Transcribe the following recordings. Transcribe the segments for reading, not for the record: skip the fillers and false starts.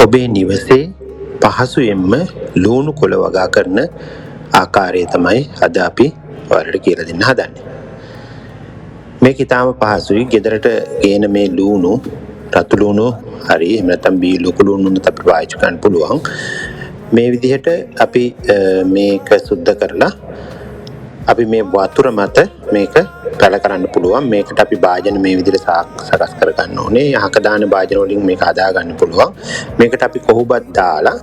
ඔබේ නිවසේ පහසුවෙන්ම ලුණු කොළ වගා කරන ආකාරය තමයි අද අපි ඔයාලට කියලා දෙන්න හදන්නේ. මේක ඉතාම පහසුයි. ගෙදරට ගේන මේ ලුණු, රතු ලුණු හරි එහෙම නැත්නම් බී ලොකු ලුණුත් අපිට පාවිච්චි කරන්න පුළුවන්. මේ විදිහට අපි මේක සුද්ධ කරලා අපි මේ වතුර මත මේක පැල කරන්න පුළුවන්. මේකට අපි භාජන මේ විදිහට සකස් කර ගන්න ඕනේ. යහක දාන භාජන වලින් මේක හදා ගන්න පුළුවන්. මේකට අපි කොහොබත් දාලා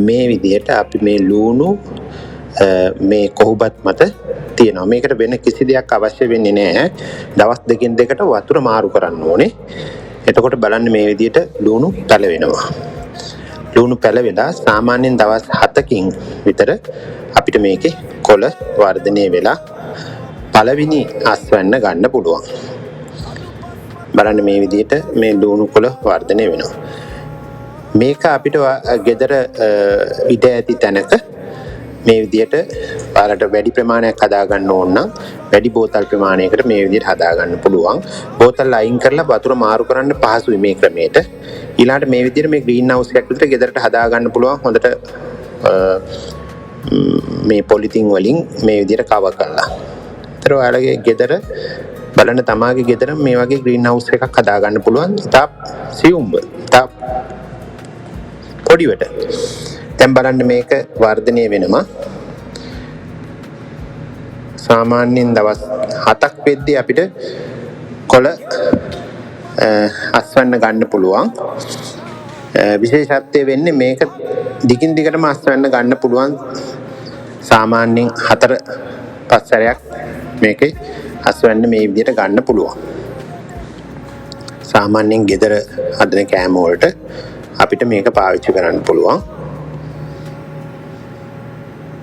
මේ විදිහට අපි මේ ලුණු මේ කොහොබත් මත තියෙනවා. මේකට වෙන කිසි දෙයක් අවශ්‍ය වෙන්නේ නැහැ. දවස් දෙකකින් දෙකට වතුර මාරු කරන්න ඕනේ. එතකොට බලන්න මේ විදිහට ලුණු පැලවෙනවා. ලුණු පැලවෙලා සාමාන්‍යයෙන් දවස් 7කින් විතර අපිට මේකේ කොළ වර්ධනය වෙලා පළවෙනි අස්වැන්න ගන්න පුළුවන්. බලන්න මේ විදිහට මේ ලුණු කොළ වර්ධනය වෙනවා. මේක අපිට ගෙදර ඉඩ ඇති තැනක මේ විදිහට පාරට වැඩි ප්‍රමාණයක් හදා ගන්න ඕන නම් වැඩි බෝතල් ප්‍රමාණයකට මේ විදිහට හදා ගන්න පුළුවන්. බෝතල් අයින් කරලා වතුර මාරු කරන්න පහසුයි මේ ක්‍රමයට. ඊළඟට මේ විදිහට මේ ග්‍රීන් හවුස් එකක් විතර ගෙදරට හදා ගන්න පුළුවන්. හොඳට මේ පොලිතින් වලින් මේ විදිහට කවර් කරලා. ඒතර ඔයාලගේ ගෙදර බලන්න තමාගේ ගෙදර මේ වගේ ග්‍රීන් හවුස් එකක් හදා ගන්න පුළුවන්. ඉතාල සියුම්ව. ඉතාල පොඩිවට. දැන් බලන්න මේක වර්ධනය වෙනවා. සාමාන්‍යයෙන් දවස් 7ක් වෙද්දී අපිට කොළ අස්වැන්න ගන්න පුළුවන්. විශේෂත්වය වෙන්නේ මේක දිගින් දිගටම අස්වැන්න ගන්න පුළුවන්. සාමාන්‍යයෙන් 4-5 සැරයක් මේකේ අස්වැන්න මේ විදිහට ගන්න පුළුවන්. සාමාන්‍යයෙන් ගෙදර හදන කෑම වලට අපිට මේක පාවිච්චි කරන්න පුළුවන්.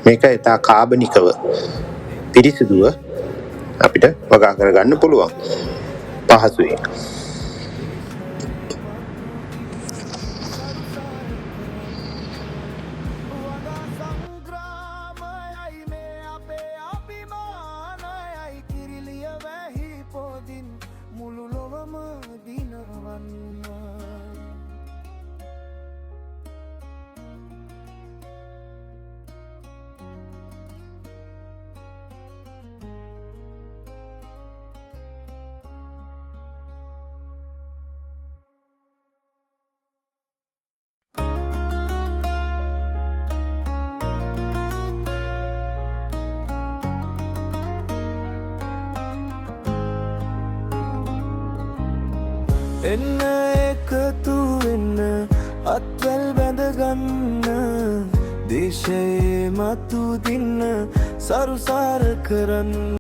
මේක ඉතා කාබනිකව පිරිසිදුව අපිට වගා කරගන්න පුළුවන්. පහසුයි. එන්න එකතු වෙන්න අත්වැල් බැඳගන්න දේශයේ මතු දින්න සරුසාර කරන්න